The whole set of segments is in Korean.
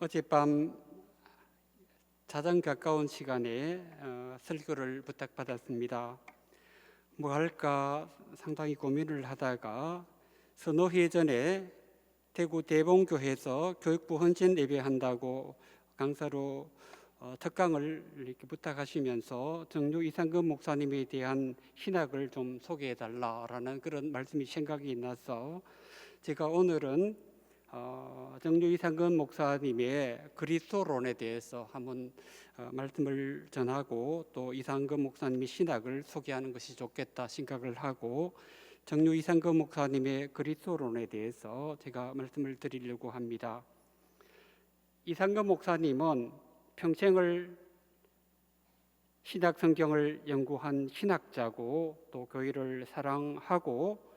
어젯밤 자정 가까운 시간에 설교를 부탁받았습니다. 뭐 할까 상당히 고민을 하다가 서너해 전에 대구 대봉교회에서 교육부 헌신 예배한다고 강사로 특강을 이렇게 부탁하시면서 정류 이상금 목사님에 대한 신학을 좀 소개해 달라라는 그런 말씀이 생각이 나서 제가 오늘은 정류 이상금 목사님의 그리스도론에 대해서 한번 말씀을 전하고 또 이상금 목사님의 신학을 소개하는 것이 좋겠다 생각을 하고 정류 이상금 목사님의 그리스도론에 대해서 제가 말씀을 드리려고 합니다. 이상금 목사님은 평생을 신약 성경을 연구한 신학자고 또 교회를 사랑하고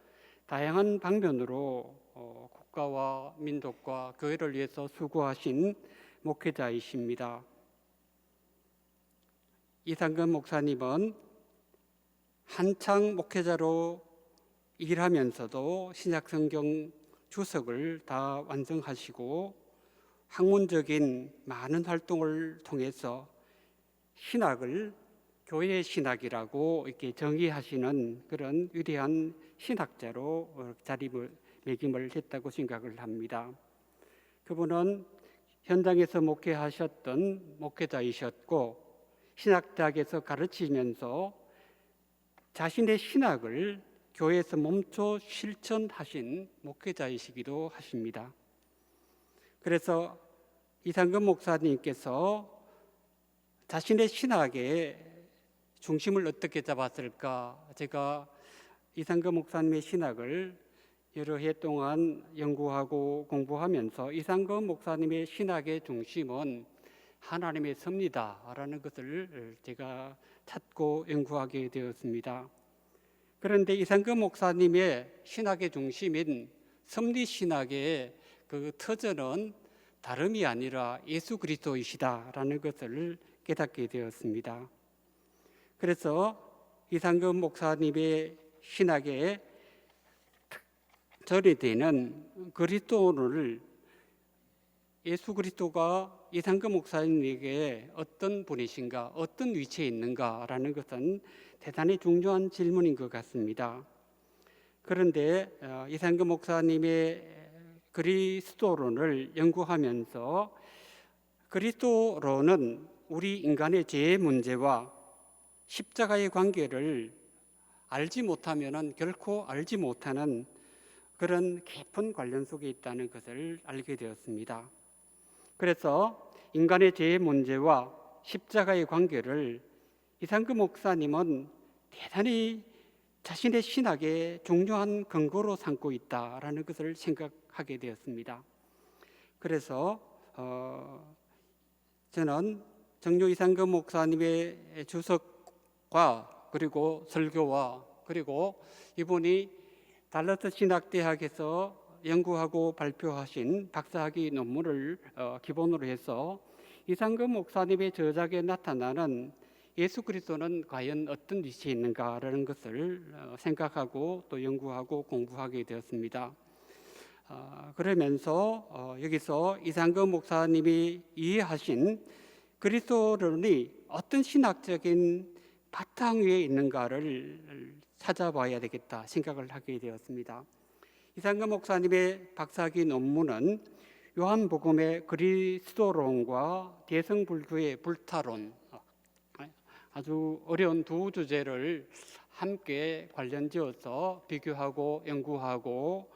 다양한 방면으로 국가와 민족과 교회를 위해서 수고하신 목회자이십니다. 이상금 목사님은 한창 목회자로 일하면서도 신약성경 주석을 다 완성하시고 학문적인 많은 활동을 통해서 신학을 교회의 신학이라고 이렇게 정의하시는 그런 위대한 신학자로 자리매김을 했다고 생각을 합니다. 그분은 현장에서 목회하셨던 목회자이셨고 신학대학에서 가르치면서 자신의 신학을 교회에서 몸소 실천하신 목회자이시기도 하십니다. 그래서 이상금 목사님께서 자신의 신학의 중심을 어떻게 잡았을까? 제가 이상금 목사님의 신학을 여러 해 동안 연구하고 공부하면서 이상금 목사님의 신학의 중심은 하나님의 섭리다라는 것을 제가 찾고 연구하게 되었습니다. 그런데 이상금 목사님의 신학의 중심인 섭리 신학의 그 터전은 다름이 아니라 예수 그리스도이시다라는 것을 깨닫게 되었습니다. 그래서 이상금 목사님의 신학의 절이 되는 그리스도를 예수 그리스도가 이상금 목사님에게 어떤 분이신가, 어떤 위치에 있는가라는 것은 대단히 중요한 질문인 것 같습니다. 그런데 이상금 목사님의 그리스도론을 연구하면서 그리스도론은 우리 인간의 죄의 문제와 십자가의 관계를 알지 못하면 결코 알지 못하는 그런 깊은 관련 속에 있다는 것을 알게 되었습니다. 그래서 인간의 죄의 문제와 십자가의 관계를 이상금 목사님은 대단히 자신의 신학의 중요한 근거로 삼고 있다라는 것을 생각하게 되었습니다. 그래서 저는 정류 이상금 목사님의 주석과 그리고 설교와 그리고 이분이 달라스 신학대학에서 연구하고 발표하신 박사학위 논문을 기본으로 해서 이상금 목사님의 저작에 나타나는 예수 그리스도는 과연 어떤 위치에 있는가라는 것을 생각하고 또 연구하고 공부하게 되었습니다. 그러면서 여기서 이상금 목사님이 이해하신 그리스도론이 어떤 신학적인 바탕 위에 있는가를 찾아봐야 되겠다 생각을 하게 되었습니다. 이상금 목사님의 박사학위 논문은 요한복음의 그리스도론과 대성불교의 불타론, 아주 어려운 두 주제를 함께 관련지어서 비교하고 연구하고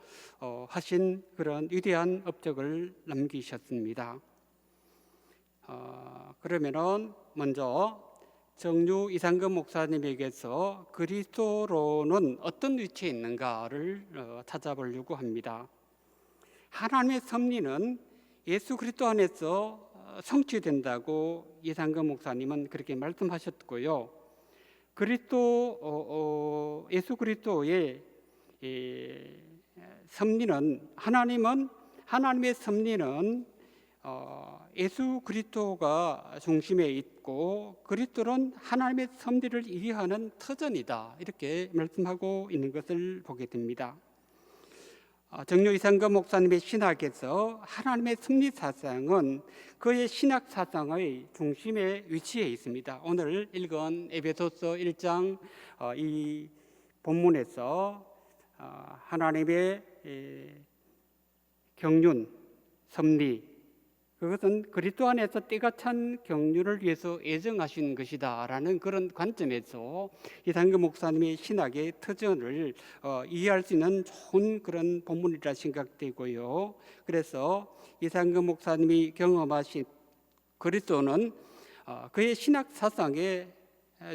하신 그런 위대한 업적을 남기셨습니다. 그러면은 먼저 정류 이상금 목사님에게서 그리스도론은 어떤 위치에 있는가를 찾아보려고 합니다. 하나님의 섭리는 예수 그리스도 안에서 성취된다고 이상금 목사님은 그렇게 말씀하셨고요. 예수 그리스도의 섭리는 하나님의 섭리는 예수 그리스도가 중심에 있고 그리스도는 하나님의 섭리를 이해하는 터전이다 이렇게 말씀하고 있는 것을 보게 됩니다. 정료 이상금 목사님의 신학에서 하나님의 섭리 사상은 그의 신학 사상의 중심에 위치해 있습니다. 오늘 읽은 에베소서 1장 이 본문에서 하나님의 경륜, 섭리, 그것은 그리스도 안에서 때가 찬 경륜을 위해서 애정하신 것이다라는 그런 관점에서 이상금 목사님의 신학의 터전을 이해할 수 있는 좋은 그런 본문이라 생각되고요. 그래서 이상금 목사님이 경험하신 그리스도는 그의 신학 사상의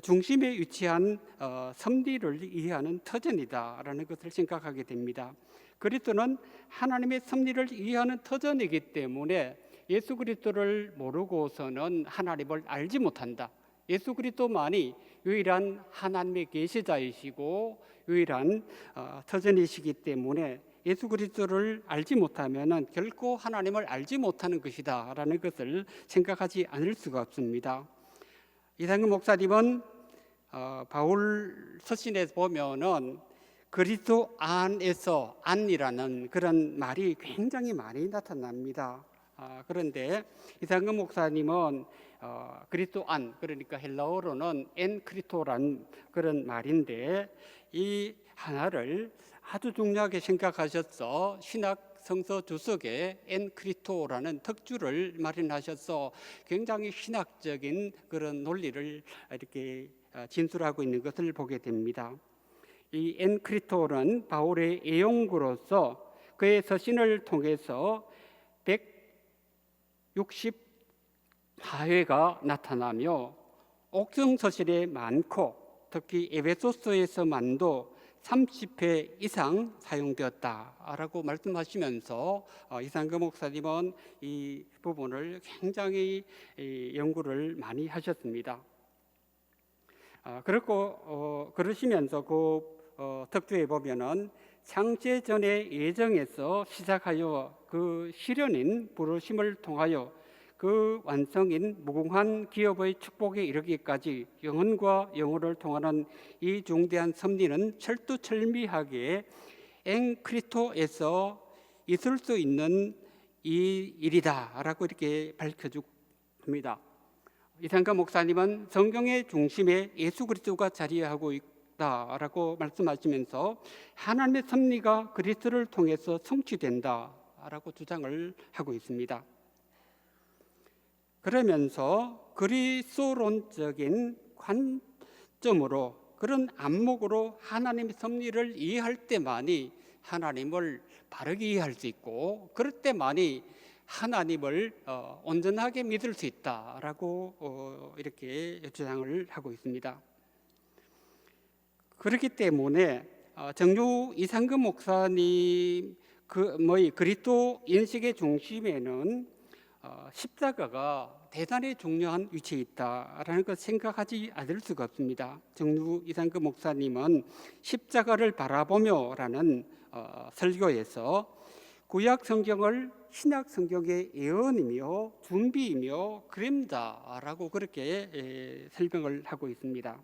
중심에 위치한 섭리를 이해하는 터전이다라는 것을 생각하게 됩니다. 그리스도는 하나님의 섭리를 이해하는 터전이기 때문에 예수 그리스도를 모르고서는 하나님을 알지 못한다. 예수 그리스도만이 유일한 하나님의 계시자이시고 유일한 터전이시기 때문에 예수 그리스도를 알지 못하면 결코 하나님을 알지 못하는 것이다라는 것을 생각하지 않을 수가 없습니다. 이상금 목사님은 바울 서신에 보면은 그리스도 안에서 안이라는 그런 말이 굉장히 많이 나타납니다. 그런데 이상금 목사님은 그리스도 안, 그러니까 헬라어로는 엔크리토란 그런 말인데 이 하나를 아주 중요하게 생각하셔서 신학 성서 주석에 엔크리토라는 특주를 마련하셔서 굉장히 신학적인 그런 논리를 이렇게 진술하고 있는 것을 보게 됩니다. 이 엔크리토는 바울의 애용구로서 그의 서신을 통해서 164회가 나타나며 옥중서신에 많고 특히 에베소서에서만도 30회 이상 사용되었다라고 말씀하시면서 이상금 목사님은 이 부분을 굉장히 연구를 많이 하셨습니다. 그렇고 그러시면서 그 특주에 보면은 창세 전의 예정에서 시작하여 그 실현인 부르심을 통하여 그 완성인 무궁한 기업의 축복에 이르기까지 영혼과 영혼을 통하는 이 중대한 섭리는 철두철미하게 엔크리토에서 있을 수 있는 이 일이다라고 이렇게 밝혀줍니다. 이상금 목사님은 성경의 중심에 예수 그리스도가 자리하고 있다라고 말씀하시면서 하나님의 섭리가 그리스도를 통해서 성취된다라고 주장을 하고 있습니다. 그러면서 그리스도론적인 관점으로 그런 안목으로 하나님의 섭리를 이해할 때만이 하나님을 바르게 이해할 수 있고 그럴 때만이 하나님을 온전하게 믿을 수 있다라고 이렇게 주장을 하고 있습니다. 그렇기 때문에 정유 이상금 목사님 그리스도 인식의 중심에는 십자가가 대단히 중요한 위치에 있다라는 것 생각하지 않을 수가 없습니다. 정유 이상금 목사님은 십자가를 바라보며라는 설교에서 구약 성경을 신약 성경의 예언이며 준비이며 그림자라고 그렇게 설명을 하고 있습니다.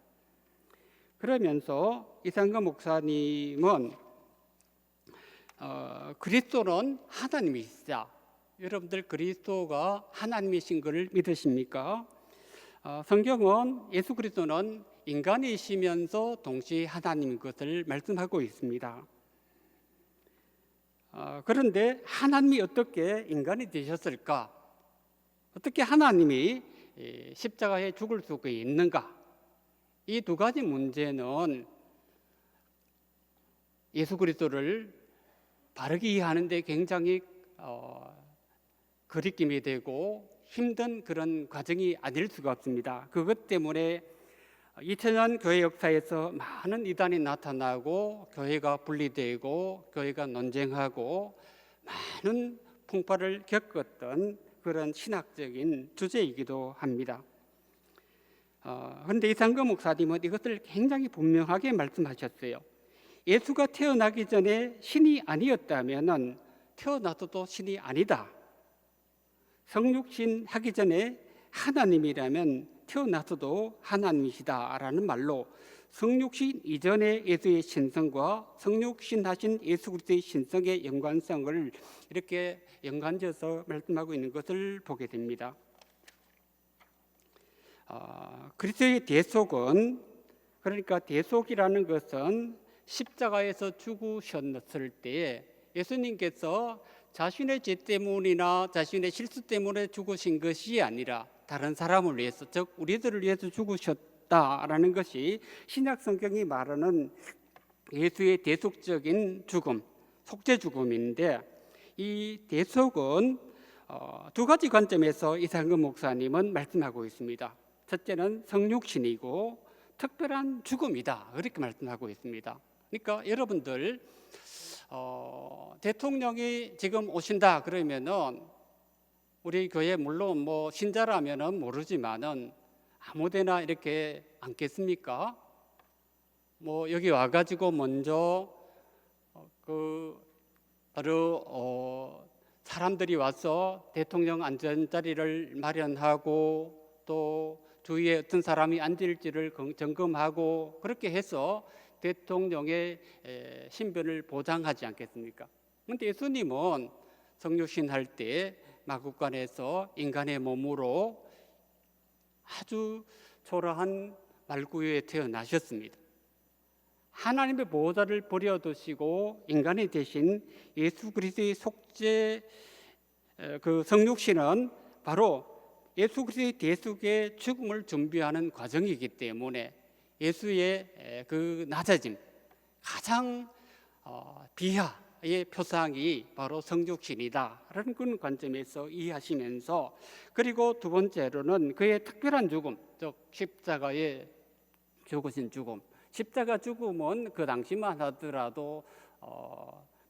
그러면서 이상금 목사님은 그리스도는 하나님이시다. 여러분들 그리스도가 하나님이신 것을 믿으십니까? 성경은 예수 그리스도는 인간이시면서 동시에 하나님인 것을 말씀하고 있습니다. 그런데 하나님이 어떻게 인간이 되셨을까? 어떻게 하나님이 십자가에 죽을 수가 있는가? 이 두 가지 문제는 예수 그리스도를 바르게 이해하는 데 굉장히 거리낌이 되고 힘든 그런 과정이 아닐 수가 없습니다. 그것 때문에 2000년 교회 역사에서 많은 이단이 나타나고 교회가 분리되고 교회가 논쟁하고 많은 풍파를 겪었던 그런 신학적인 주제이기도 합니다. 그런데 이상금 목사님은 이것을 굉장히 분명하게 말씀하셨어요. 예수가 태어나기 전에 신이 아니었다면 태어나서도 신이 아니다. 성육신 하기 전에 하나님이라면 태어나서도 하나님이시다라는 말로 성육신 이전의 예수의 신성과 성육신하신 예수 그리스도의 신성의 연관성을 이렇게 연관지어서 말씀하고 있는 것을 보게 됩니다. 그리스도의 대속은, 그러니까 대속이라는 것은 십자가에서 죽으셨을 때에 예수님께서 자신의 죄 때문이나 자신의 실수 때문에 죽으신 것이 아니라 다른 사람을 위해서, 즉 우리들을 위해서 죽으셨다라는 것이 신약 성경이 말하는 예수의 대속적인 죽음, 속죄 죽음인데, 이 대속은 두 가지 관점에서 이상근 목사님은 말씀하고 있습니다. 첫째는 성육신이고 특별한 죽음이다, 그렇게 말씀하고 있습니다. 그러니까 여러분들 대통령이 지금 오신다 그러면은 우리 교회 물론 뭐 신자라면은 모르지만은 아무데나 이렇게 앉겠습니까? 뭐 여기 와가지고 먼저 바로 사람들이 와서 대통령 앉은 자리를 마련하고 또 주위에 어떤 사람이 앉을지를 점검하고 그렇게 해서 대통령의 신변을 보장하지 않겠습니까? 그런데 예수님은 성육신 할 때 마구간에서 인간의 몸으로 아주 초라한 말구유에 태어나셨습니다. 하나님의 보호자를 버려두시고 인간이 되신 예수 그리스도의 속죄, 그 성육신은 바로 예수 그리스도의 대속의 죽음을 준비하는 과정이기 때문에 예수의 그 낮아짐, 가장 비하의 표상이 바로 성육신이다라는 그런 관점에서 이해하시면서, 그리고 두 번째로는 그의 특별한 죽음, 즉 십자가에 죽으신 죽음. 십자가 죽음은 그 당시만 하더라도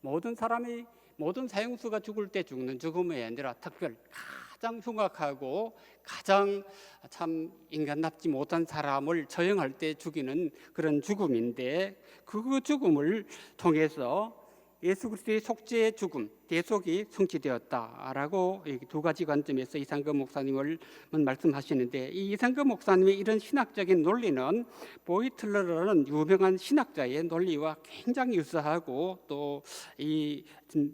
모든 사람이, 모든 사형수가 죽을 때 죽는 죽음이 아니라 특별, 가장 흉악하고 가장 참 인간답지 못한 사람을 처형할 때 죽이는 그런 죽음인데, 그 죽음을 통해서 예수 그리스도의 속죄의 죽음, 대속이 성취되었다라고 두 가지 관점에서 이상근 목사님을 말씀하시는데, 이 이상근 목사님의 이런 신학적인 논리는 보이틀러라는 유명한 신학자의 논리와 굉장히 유사하고 또 이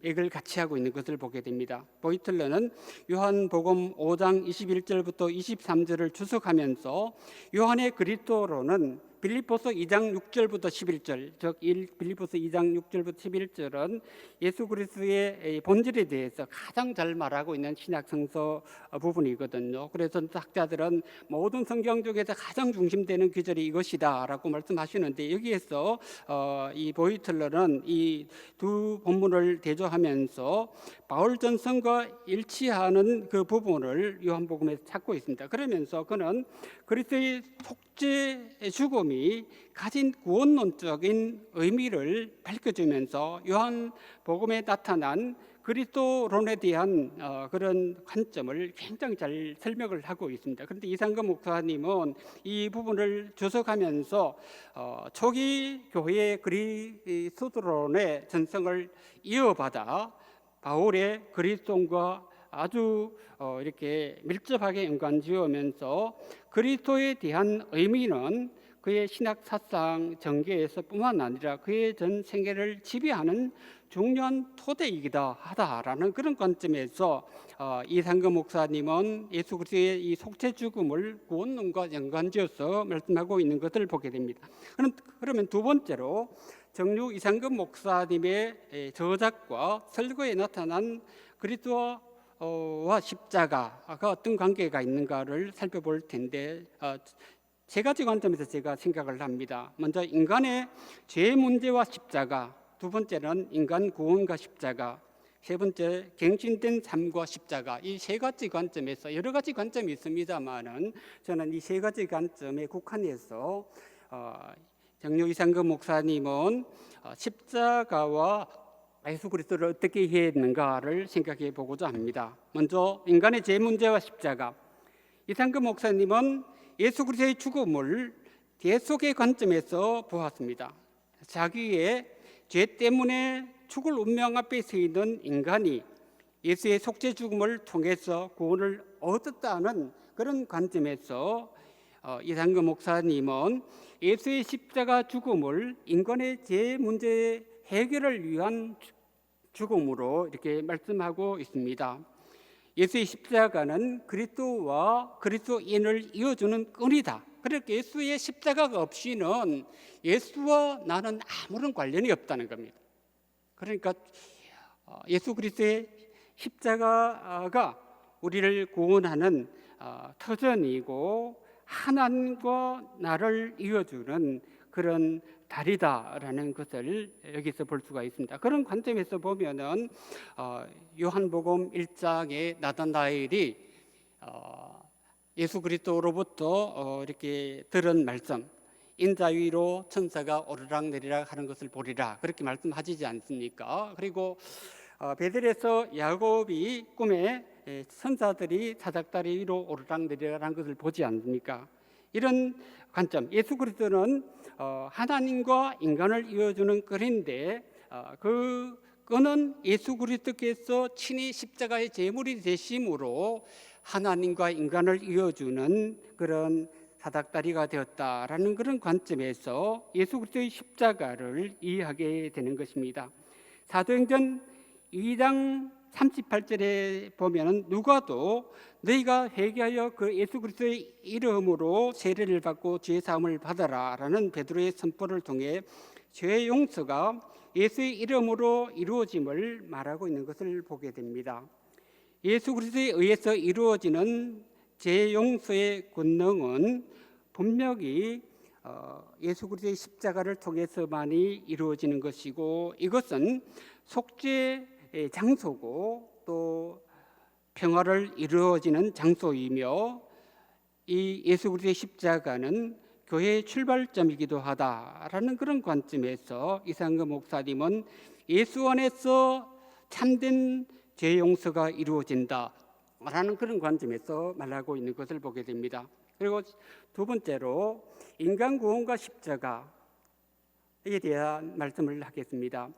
맥을 같이 하고 있는 것을 보게 됩니다. 보이틀러는 요한복음 5장 21절부터 23절을 주석하면서 요한의 그리스도로는 빌립보서 2장 6절부터 11절, 즉 빌립보서 2장 6절부터 11절은 예수 그리스도의 본질에 대해서 가장 잘 말하고 있는 신약 성서 부분이거든요. 그래서 학자들은 모든 성경 중에서 가장 중심되는 구절이 이것이다라고 말씀하시는데, 여기에서 이 보이틀러는 이 두 본문을 대조하면서 바울 전서가 일치하는 그 부분을 요한복음에서 찾고 있습니다. 그러면서 그는 그리스도의 속죄의 죽음이 가진 구원론적인 의미를 밝혀주면서 요한복음에 나타난 그리스도론에 대한 그런 관점을 굉장히 잘 설명을 하고 있습니다. 그런데 이상근 목사님은 이 부분을 주석하면서 초기 교회의 그리스도론의 전성을 이어받아 바울의 그리스도론과 아주 이렇게 밀접하게 연관지으면서 그리스도에 대한 의미는 그의 신학 사상 전개에서 뿐만 아니라 그의 전 생애를 지배하는 중요한 토대이기도 하다라는 그런 관점에서 이상근 목사님은 예수 그리스도의 이 속죄 죽음을 구원론과 연관지어서 말씀하고 있는 것을 보게 됩니다. 그러면 두 번째로 정육 이상근 목사님의 저작과 설거에 나타난 그리스도와 십자가가 어떤 관계가 있는가를 살펴볼 텐데, 세 가지 관점에서 제가 생각을 합니다. 먼저 인간의 죄 문제와 십자가, 두 번째는 인간 구원과 십자가, 세 번째 갱신된 삶과 십자가. 이 세 가지 관점에서, 여러 가지 관점이 있습니다만은 저는 이 세 가지 관점에 국한해서 정육 이상근 목사님은 십자가와 예수 그리스도를 어떻게 이해했는가를 생각해 보고자 합니다. 먼저 인간의 죄 문제와 십자가. 이상근 목사님은 예수 그리스도의 죽음을 대속의 관점에서 보았습니다. 자기의 죄 때문에 죽을 운명 앞에 서 있는 인간이 예수의 속죄 죽음을 통해서 구원을 얻었다는 그런 관점에서 이상금 목사님은 예수의 십자가 죽음을 인간의 죄 문제 해결을 위한 죽음으로 이렇게 말씀하고 있습니다. 예수의 십자가는 그리스도와 그리스도인을 이어주는 끈이다. 그러니까 예수의 십자가가 없이는 예수와 나는 아무런 관련이 없다는 겁니다. 그러니까 예수 그리스도의 십자가가 우리를 구원하는 터전이고 하나님과 나를 이어주는 그런 다리다라는 것을 여기서 볼 수가 있습니다. 그런 관점에서 보면은 요한복음 1장의 나다나엘이 예수 그리스도로부터 이렇게 들은 말씀, 인자 위로 천사가 오르락내리락 하는 것을 보리라, 그렇게 말씀하시지 않습니까? 그리고 베델에서 야곱이 꿈에 천사들이 사닥다리 위로 오르락내리락 하는 것을 보지 않습니까? 이런 관점, 예수 그리스도는 하나님과 인간을 이어주는 끈인데 그 끈은 예수 그리스도께서 친히 십자가의 제물이 되심으로 하나님과 인간을 이어주는 그런 사닥다리가 되었다라는 그런 관점에서 예수 그리스도의 십자가를 이해하게 되는 것입니다. 사도행전 2장 38절에 보면은 누가도 너희가 회개하여 그 예수 그리스도의 이름으로 세례를 받고 죄 사함을 받아라라는 베드로의 선포를 통해 죄 용서가 예수의 이름으로 이루어짐을 말하고 있는 것을 보게 됩니다. 예수 그리스도에 의해서 이루어지는 죄 용서의 권능은 분명히 예수 그리스도의 십자가를 통해서만이 이루어지는 것이고, 이것은 속죄의 장소고 또 평화를 이루어지는 장소이며, 이 예수 그리스도의 십자가는 교회의 출발점이기도 하다라는 그런 관점에서 이상금 목사님은 예수 안에서 참된 죄 용서가 이루어진다라는 그런 관점에서 말하고 있는 것을 보게 됩니다. 그리고 두 번째로 인간 구원과 십자가에 대한 말씀을 하겠습니다.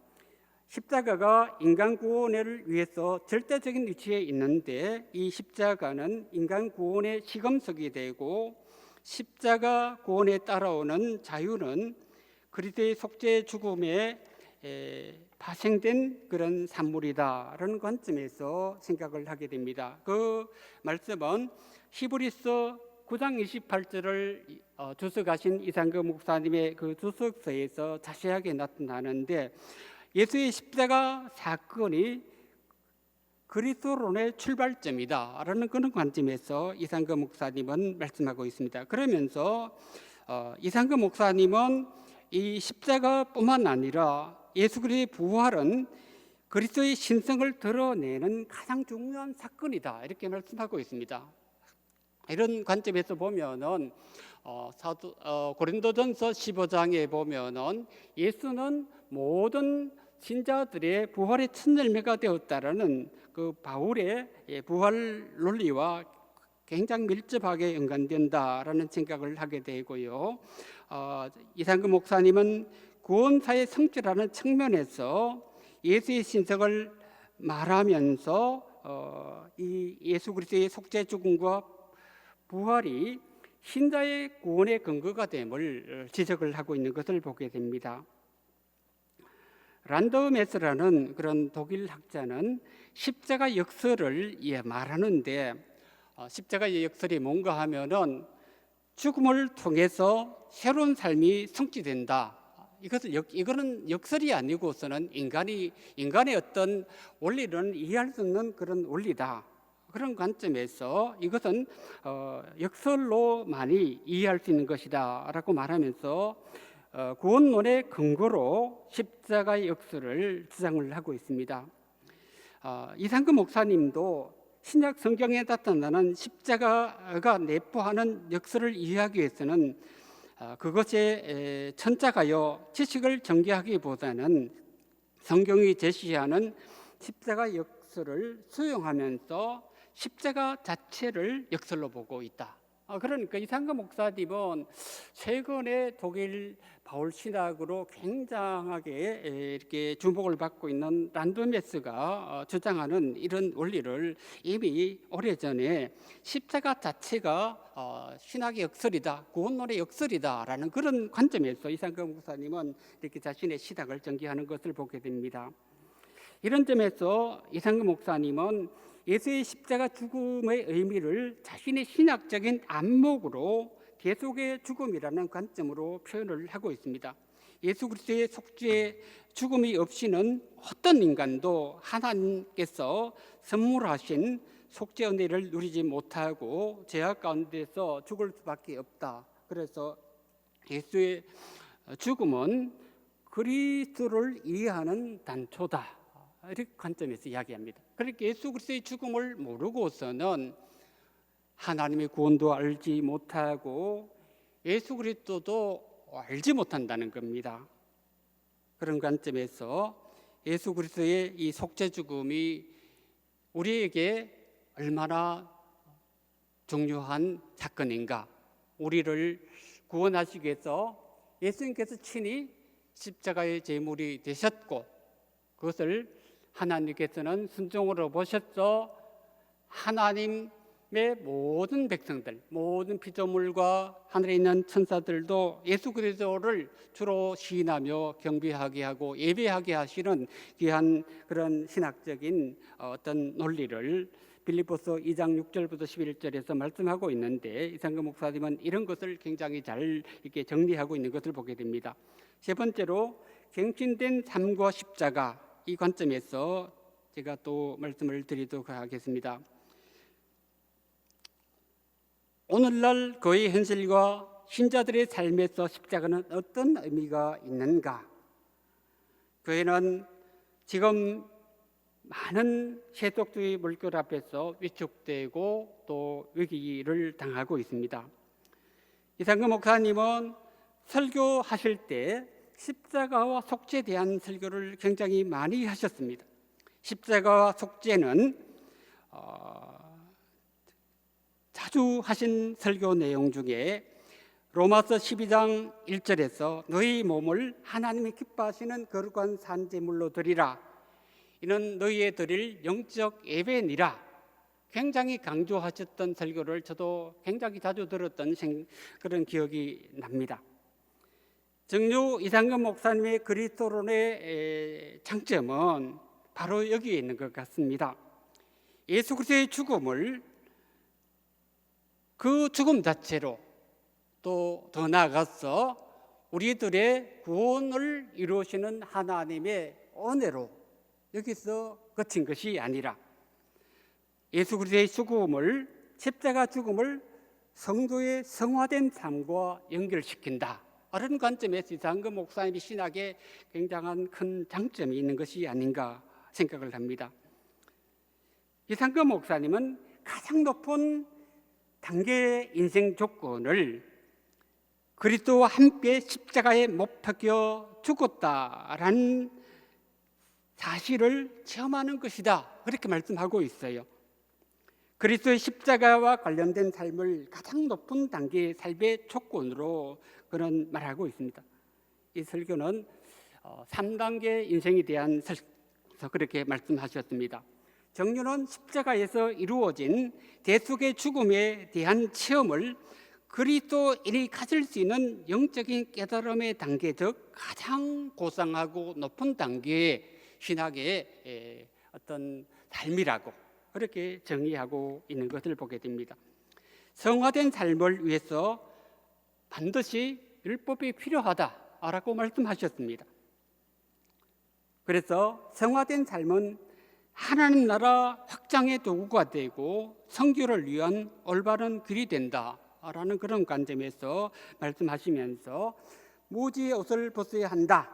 십자가가 인간 구원을 위해서 절대적인 위치에 있는데, 이 십자가는 인간 구원의 시금석이 되고 십자가 구원에 따라오는 자유는 그리스도의 속죄 죽음에 파생된 그런 산물이다라는 관점에서 생각을 하게 됩니다. 그 말씀은 히브리서 9장 28절을 주석하신 이상금 목사님의 그 주석서에서 자세하게 나타나는데, 예수의 십자가 사건이 그리스도론의 출발점이다라는 그런 관점에서 이상금 목사님은 말씀하고 있습니다. 그러면서 이상금 목사님은 이 십자가뿐만 아니라 예수 그리스도의 부활은 그리스도의 신성을 드러내는 가장 중요한 사건이다, 이렇게 말씀하고 있습니다. 이런 관점에서 보면은 고린도전서 15장에 보면은 예수는 모든 신자들의 부활의 첫 열매가 되었다라는 그 바울의 부활 논리와 굉장히 밀접하게 연관된다라는 생각을 하게 되고요. 이상금 목사님은 구원사의 성취라는 측면에서 예수의 신성을 말하면서 이 예수 그리스도의 속죄 죽음과 부활이 신자의 구원의 근거가 됨을 지적을 하고 있는 것을 보게 됩니다. 란더 메스라는 그런 독일 학자는 십자가 역설을 말하는데, 십자가의 역설이 뭔가 하면은 죽음을 통해서 새로운 삶이 성취된다. 이거는 역설이 아니고서는 인간의 어떤 원리는 이해할 수 없는 그런 원리다. 그런 관점에서 이것은 역설로 많이 이해할 수 있는 것이다라고 말하면서 구원론의 근거로 십자가의 역설을 주장을 하고 있습니다. 이상금 목사님도 신약 성경에 나타나는 십자가가 내포하는 역설을 이해하기 위해서는 그것의 천자가요 지식을 전개하기보다는 성경이 제시하는 십자가 역설을 수용하면서 십자가 자체를 역설로 보고 있다. 그러니까 이상금 목사님은 최근에 독일 바울 신학으로 굉장하게 이렇게 주목을 받고 있는 란드메스가 주장하는 이런 원리를 이미 오래전에 십자가 자체가 신학의 역설이다, 구원론의 역설이다라는 그런 관점에서 이상금 목사님은 이렇게 자신의 신학을 전개하는 것을 보게 됩니다. 이런 점에서 이상금 목사님은 예수의 십자가 죽음의 의미를 자신의 신학적인 안목으로 대속의 죽음이라는 관점으로 표현을 하고 있습니다. 예수 그리스도의 속죄 죽음이 없이는 어떤 인간도 하나님께서 선물하신 속죄 은혜를 누리지 못하고 죄악 가운데서 죽을 수밖에 없다. 그래서 예수의 죽음은 그리스도를 이해하는 단초다, 이렇게 관점에서 이야기합니다. 그러니까 예수 그리스도의 죽음을 모르고서는 하나님의 구원도 알지 못하고 예수 그리스도도 알지 못한다는 겁니다. 그런 관점에서 예수 그리스도의 이 속죄 죽음이 우리에게 얼마나 중요한 사건인가, 우리를 구원하시기 위해서 예수님께서 친히 십자가의 제물이 되셨고 그것을 하나님께서는 순종으로 보셨어 하나님의 모든 백성들, 모든 피조물과 하늘에 있는 천사들도 예수 그리스도를 주로 시인하며 경배하게 하고 예배하게 하시는 귀한 그런 신학적인 어떤 논리를 빌립보서 2장 6절부터 11절에서 말씀하고 있는데, 이상금 목사님은 이런 것을 굉장히 잘 이렇게 정리하고 있는 것을 보게 됩니다. 세 번째로 갱신된 삶과 십자가, 이 관점에서 제가 또 말씀을 드리도록 하겠습니다. 오늘날 교회 현실과 신자들의 삶에서 십자가는 어떤 의미가 있는가? 교회는 지금 많은 세속주의 물결 앞에서 위축되고 또 위기를 당하고 있습니다. 이상금 목사님은 설교하실 때 십자가와 속죄에 대한 설교를 굉장히 많이 하셨습니다. 십자가와 속죄는 자주 하신 설교 내용 중에 로마서 12장 1절에서 너희 몸을 하나님이 기뻐하시는 거룩한 산제물로 드리라, 이는 너희의 드릴 영적 예배니라, 굉장히 강조하셨던 설교를 저도 굉장히 자주 들었던 그런 기억이 납니다. 정유 이상금 목사님의 그리스도론의 장점은 바로 여기에 있는 것 같습니다. 예수 그리스도의 죽음을 그 죽음 자체로, 또 더 나아가서 우리들의 구원을 이루시는 하나님의 은혜로 여기서 그친 것이 아니라 예수 그리스도의 죽음을, 십자가 죽음을 성도의 성화된 삶과 연결시킨다, 이런 관점에서 이상금 목사님의 신학에 굉장한 큰 장점이 있는 것이 아닌가 생각을 합니다. 이상금 목사님은 가장 높은 단계의 인생 조건을 그리스도와 함께 십자가에 못 박혀 죽었다라는 사실을 체험하는 것이다, 그렇게 말씀하고 있어요. 그리스도의 십자가와 관련된 삶을 가장 높은 단계의 삶의 조건으로 그는 말하고 있습니다. 이 설교는 3단계 인생에 대한 설교에서 그렇게 말씀하셨습니다. 정유는 십자가에서 이루어진 대속의 죽음에 대한 체험을 그리스도인이 가질 수 있는 영적인 깨달음의 단계, 즉 가장 고상하고 높은 단계의 신학의 어떤 삶이라고 그렇게 정의하고 있는 것을 보게 됩니다. 성화된 삶을 위해서 반드시 율법이 필요하다라고 말씀하셨습니다. 그래서 성화된 삶은 하나님 나라 확장의 도구가 되고 선교를 위한 올바른 길이 된다라는 그런 관점에서 말씀하시면서 무지의 옷을 벗어야 한다,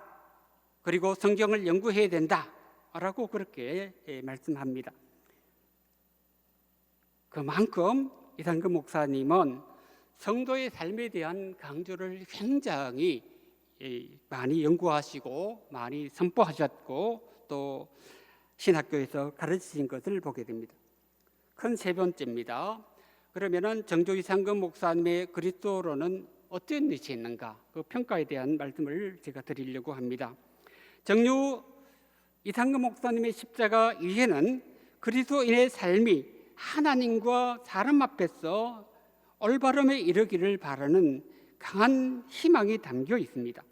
그리고 성경을 연구해야 된다라고 그렇게 말씀합니다. 그만큼 이상금 목사님은 성도의 삶에 대한 강조를 굉장히 많이 연구하시고 많이 선포하셨고 또 신학교에서 가르치신 것을 보게 됩니다. 큰 세 번째입니다. 그러면은 정조 이상금 목사님의 그리스도론은 어떤 뜻이 있는가, 그 평가에 대한 말씀을 제가 드리려고 합니다. 정유 이상금 목사님의 십자가 이해는 그리스도인의 삶이 하나님과 사람 앞에서 올바름에 이르기를 바라는 강한 희망이 담겨 있습니다.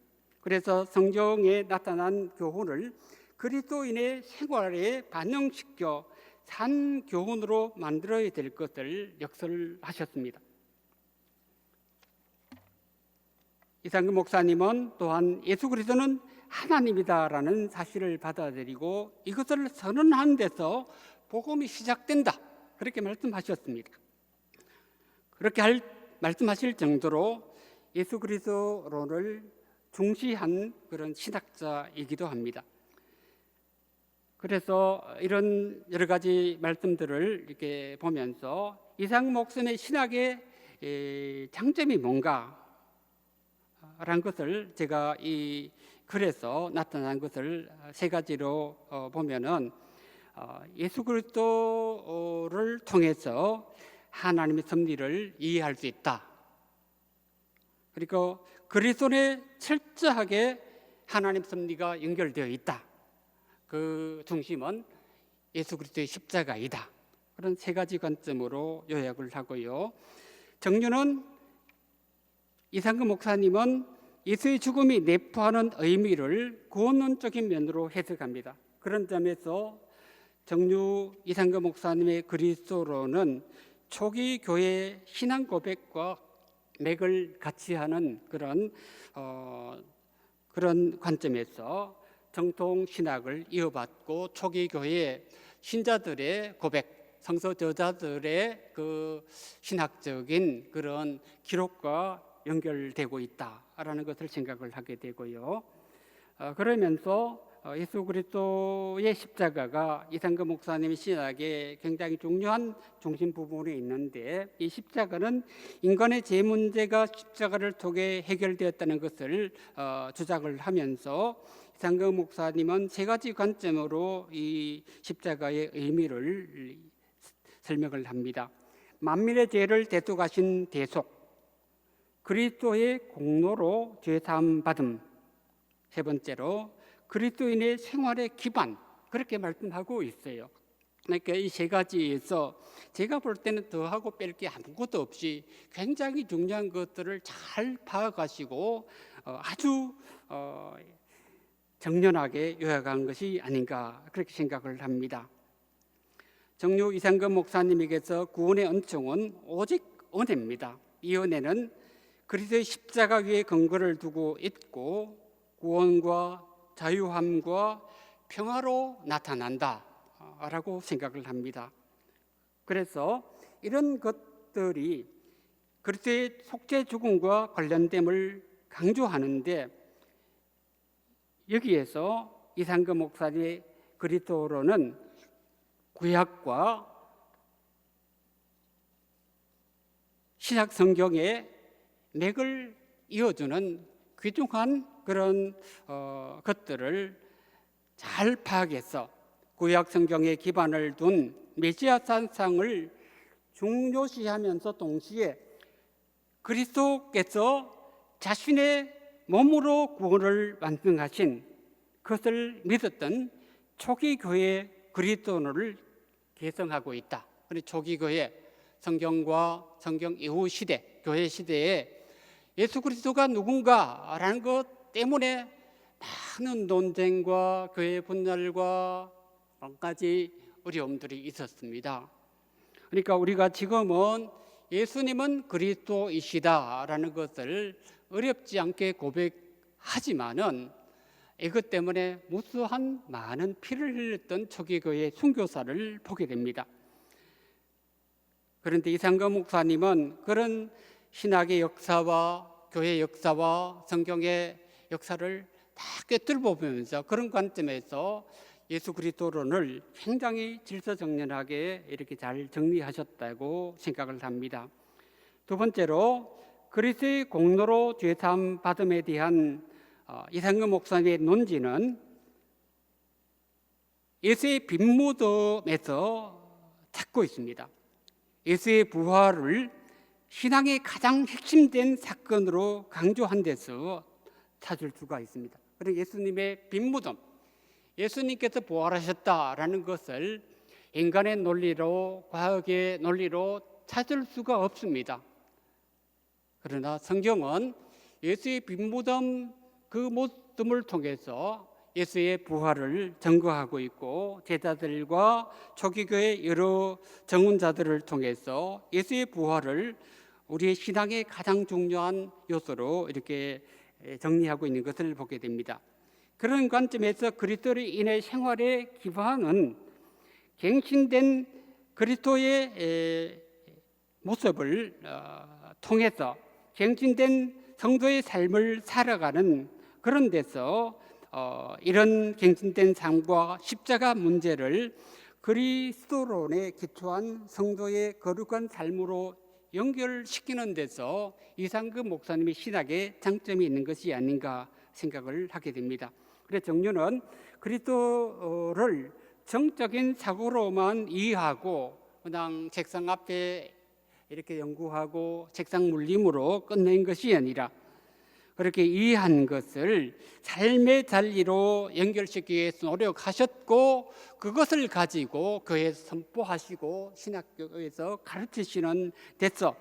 그래서 성경에 나타난 교훈을 그리스도인의 생활에 반영시켜 산 교훈으로 만들어야 될 것을 역설하셨습니다. 이상금 목사님은 또한 예수 그리스도는 하나님이다라는 사실을 받아들이고 이것을 선언한 데서 복음이 시작된다, 그렇게 말씀하셨습니다. 그렇게 말씀하실 정도로 예수 그리스도를 중시한 그런 신학자이기도 합니다. 그래서 이런 여러 가지 말씀들을 이렇게 보면서 이상금 목사님의 신학의 장점이 뭔가 라는 것을 제가 이 글에서 나타난 것을 세 가지로 보면은 예수 그리스도를 통해서 하나님의 섭리를 이해할 수 있다. 그리고 그리스도에 철저하게 하나님 섭리가 연결되어 있다. 그 중심은 예수 그리스도의 십자가이다. 그런 세 가지 관점으로 요약을 하고요. 정유는 이상금 목사님은 예수의 죽음이 내포하는 의미를 구원론적인 면으로 해석합니다. 그런 점에서 정유 이상금 목사님의 그리스도로는 초기 교회 신앙 고백과 맥을 같이 하는 그런 관점에서 정통 신학을 이어받고 초기 교회 신자들의 고백, 성서 저자들의 그 신학적인 그런 기록과 연결되고 있다라는 것을 생각을 하게 되고요. 그러면서 예수 그리스도의 십자가가 이상금 목사님의 신학에 굉장히 중요한 중심 부분이 있는데, 이 십자가는 인간의 죄 문제가 십자가를 통해 해결되었다는 것을 주장을 하면서 이상금 목사님은 세 가지 관점으로 이 십자가의 의미를 설명을 합니다. 만민의 죄를 대속하신 대속, 그리스도의 공로로 죄사함 받음, 세 번째로 그리스도인의 생활의 기반, 그렇게 말씀하고 있어요. 그러니까 이 세 가지에서 제가 볼 때는 더하고 뺄 게 아무것도 없이 굉장히 중요한 것들을 잘 파악하시고 아주 정연하게 요약한 것이 아닌가, 그렇게 생각을 합니다. 정유 이상금 목사님에게서 구원의 은총은 오직 은혜입니다. 이 은혜는 그리스도의 십자가 위에 근거를 두고 있고 구원과 자유함과 평화로 나타난다라고 생각을 합니다. 그래서 이런 것들이 그리스도의 속죄 죽음과 관련됨을 강조하는데, 여기에서 이상금 목사의 그리스도로는 구약과 신약 성경의 맥을 이어주는 귀중한 그런 것들을 잘 파악해서 구약 성경에 기반을 둔 메시아 사상을 중요시하면서 동시에 그리스도께서 자신의 몸으로 구원을 완성하신 그것을 믿었던 초기 교회 그리스도인을 계승하고 있다. 그리고 초기 교회, 성경과 성경 이후 시대, 교회 시대에 예수 그리스도가 누군가라는 것 때문에 많은 논쟁과 교회 분열과 여러 가지 어려움들이 있었습니다. 그러니까 우리가 지금은 예수님은 그리스도이시다라는 것을 어렵지 않게 고백하지만은 이것 때문에 무수한 많은 피를 흘렸던 초기 교회 순교사를 보게 됩니다. 그런데 이상금 목사님은 그런 신학의 역사와 교회 역사와 성경의 역사를 다 꿰뚫어 보면서 그런 관점에서 예수 그리스도론을 굉장히 질서정연하게 이렇게 잘 정리하셨다고 생각을 합니다. 두 번째로 그리스도의 공로로 죄사함 받음에 대한 이상금 목사님의 논지는 예수의 빈무덤에서 찾고 있습니다. 예수의 부활을 신앙의 가장 핵심된 사건으로 강조한 데서 찾을 수가 있습니다. 그리고 예수님의 빈무덤, 예수님께서 부활하셨다라는 것을 인간의 논리로, 과학의 논리로 찾을 수가 없습니다. 그러나 성경은 예수의 빈무덤 그 모습을 통해서 예수의 부활을 증거하고 있고, 제자들과 초기교회 여러 정훈자들을 통해서 예수의 부활을 우리의 신앙의 가장 중요한 요소로 이렇게 정리하고 있는 것을 보게 됩니다. 그런 관점에서 그리스도로 인해 생활의 기반은 갱신된 그리스도의 모습을 통해서 갱신된 성도의 삶을 살아가는 그런 데서 이런 갱신된 삶과 십자가 문제를 그리스도론에 기초한 성도의 거룩한 삶으로 연결시키는 데서 이상금 목사님의 신학에 장점이 있는 것이 아닌가 생각을 하게 됩니다. 그래서 정류는 그리스도를 정적인 사고로만 이해하고 그냥 책상 앞에 이렇게 연구하고 책상 물림으로 끝낸 것이 아니라, 그렇게 이해한 것을 삶의 진리로 연결시키기 위해서 노력하셨고, 그것을 가지고 교회에서 선포하시고 신학교에서 가르치시는 데서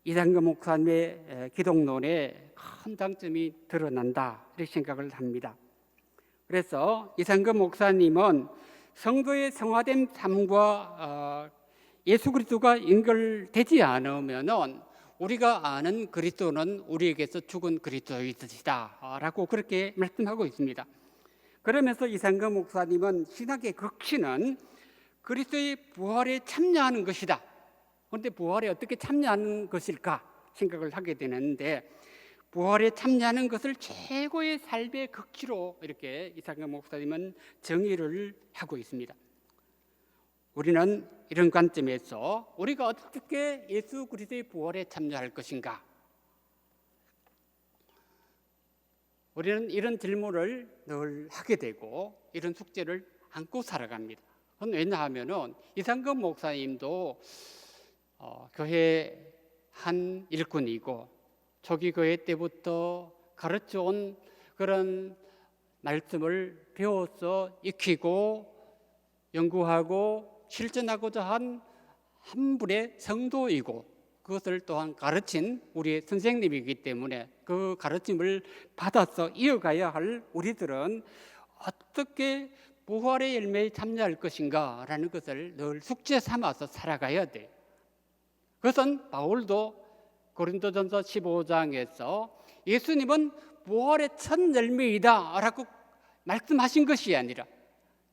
이상금 목사님의 기독론에 큰 장점이 드러난다, 이렇게 생각을 합니다. 그래서 이상금 목사님은 성도의 성화된 삶과 예수 그리스도가 연결되지 않으면은 우리가 아는 그리스도는 우리에게서 죽은 그리스도이시다 라고 그렇게 말씀하고 있습니다. 그러면서 이상금 목사님은 신학의核心은 그리스도의 부활에 참여하는 것이다. 그런데 부활에 어떻게 참여하는 것일까 생각을 하게 되는데, 부활에 참여하는 것을 최고의 삶의 극치로 이렇게 이상금 목사님은 정의를 하고 있습니다. 우리는 이런 관점에서 우리가 어떻게 예수 그리스도의 부활에 참여할 것인가, 우리는 이런 질문을 늘 하게 되고 이런 숙제를 안고 살아갑니다. 그건 왜냐하면 이상금 목사님도 교회 한 일꾼이고 초기 교회 때부터 가르쳐온 그런 말씀을 배워서 익히고 연구하고 실천하고자 한 분의 성도이고, 그것을 또한 가르친 우리의 선생님이기 때문에 그 가르침을 받아서 이어가야 할 우리들은 어떻게 부활의 열매에 참여할 것인가 라는 것을 늘 숙제 삼아서 살아가야 돼요. 그것은 바울도 고린도전서 15장에서 예수님은 부활의 첫 열매이다 라고 말씀하신 것이 아니라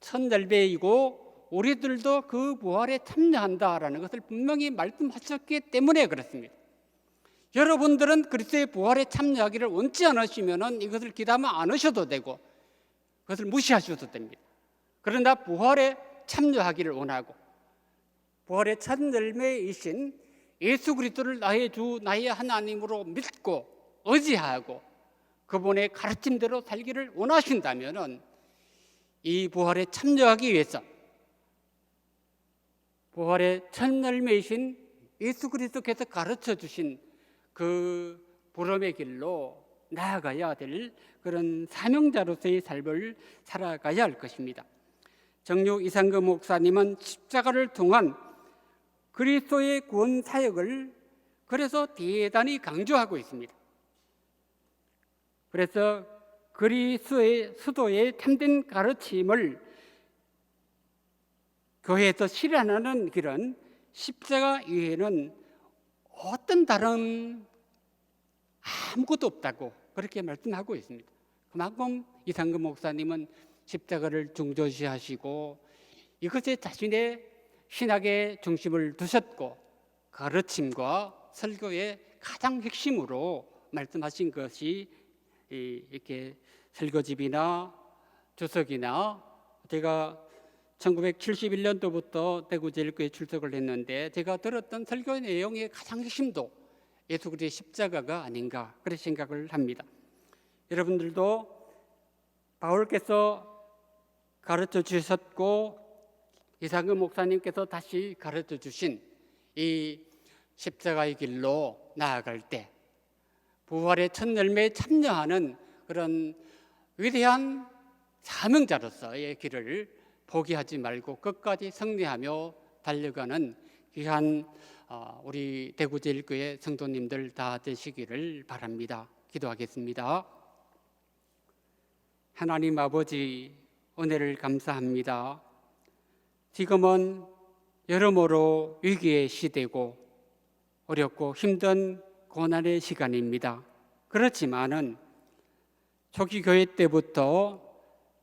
첫 열매이고 우리들도 그 부활에 참여한다라는 것을 분명히 말씀하셨기 때문에 그렇습니다. 여러분들은 그리스도의 부활에 참여하기를 원치 않으시면 이것을 기도하면 안 하셔도 되고 그것을 무시하셔도 됩니다. 그러나 부활에 참여하기를 원하고 부활의 첫 열매이신 예수 그리스도를 나의 주 나의 하나님으로 믿고 의지하고 그분의 가르침대로 살기를 원하신다면 이 부활에 참여하기 위해서 부활의 첫 열매이신 예수 그리스도께서 가르쳐 주신 그 부름의 길로 나아가야 될 그런 사명자로서의 삶을 살아가야 할 것입니다. 정육 이상금 목사님은 십자가를 통한 그리스도의 구원 사역을 그래서 대단히 강조하고 있습니다. 그래서 그리스도의 수도의 참된 가르침을 교회에서 실현하는 길은 십자가 이외에는 어떤 다른 아무것도 없다고 그렇게 말씀하고 있습니다. 그만큼 이상금 목사님은 십자가를 중조시하시고 이것에 자신의 신학의 중심을 두셨고 가르침과 설교의 가장 핵심으로 말씀하신 것이 이렇게 설교집이나 주석이나, 제가 1971년도부터 대구제일교회에 출석을 했는데 제가 들었던 설교 내용의 가장 핵심도 예수 그리스도의 십자가가 아닌가 그렇게 생각을 합니다. 여러분들도 바울께서 가르쳐 주셨고 이상금 목사님께서 다시 가르쳐 주신 이 십자가의 길로 나아갈 때 부활의 첫 열매에 참여하는 그런 위대한 사명자로서의 길을 포기하지 말고 끝까지 승리하며 달려가는 귀한 우리 대구제일교회 성도님들 다 되시기를 바랍니다. 기도하겠습니다. 하나님 아버지, 은혜를 감사합니다. 지금은 여러모로 위기의 시대고 어렵고 힘든 고난의 시간입니다. 그렇지만은 초기 교회 때부터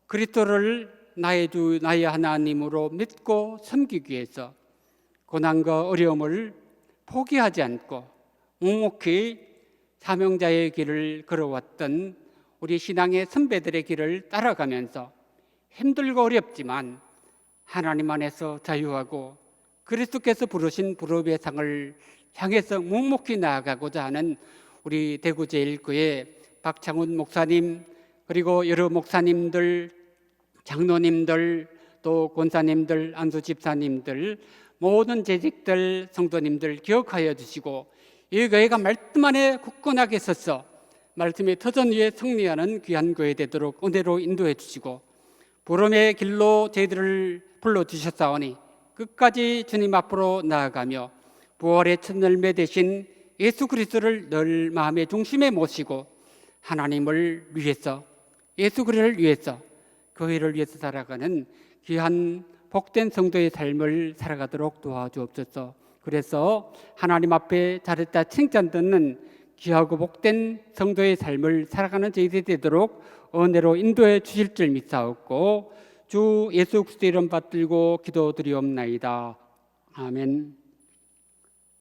그리스도를 나의 주 나의 하나님으로 믿고 섬기기 위해서 고난과 어려움을 포기하지 않고 묵묵히 사명자의 길을 걸어왔던 우리 신앙의 선배들의 길을 따라가면서 힘들고 어렵지만 하나님 안에서 자유하고 그리스도께서 부르신 부르의 상을 향해서 묵묵히 나아가고자 하는 우리 대구제일교회 박창훈 목사님, 그리고 여러 목사님들, 장로님들, 또 권사님들, 안수 집사님들, 모든 재직들, 성도님들 기억하여 주시고 이 교회가 말씀 안에 굳건하게 서서 말씀의 터전 위에 승리하는 귀한 교회 되도록 은혜로 인도해 주시고 부름의 길로 저희들을 불러주셨사오니 끝까지 주님 앞으로 나아가며 부활의 첫 열매 되신 예수 그리스도를 늘 마음의 중심에 모시고 하나님을 위해서, 예수 그리스도를 위해서, 교회를 위해서 살아가는 귀한 복된 성도의 삶을 살아가도록 도와주옵소서. 그래서 하나님 앞에 잘했다 칭찬 듣는 귀하고 복된 성도의 삶을 살아가는 저희들이 되도록 은혜로 인도해 주실 줄 믿사옵고 주 예수 그리스도 이름 받들고 기도드리옵나이다. 아멘.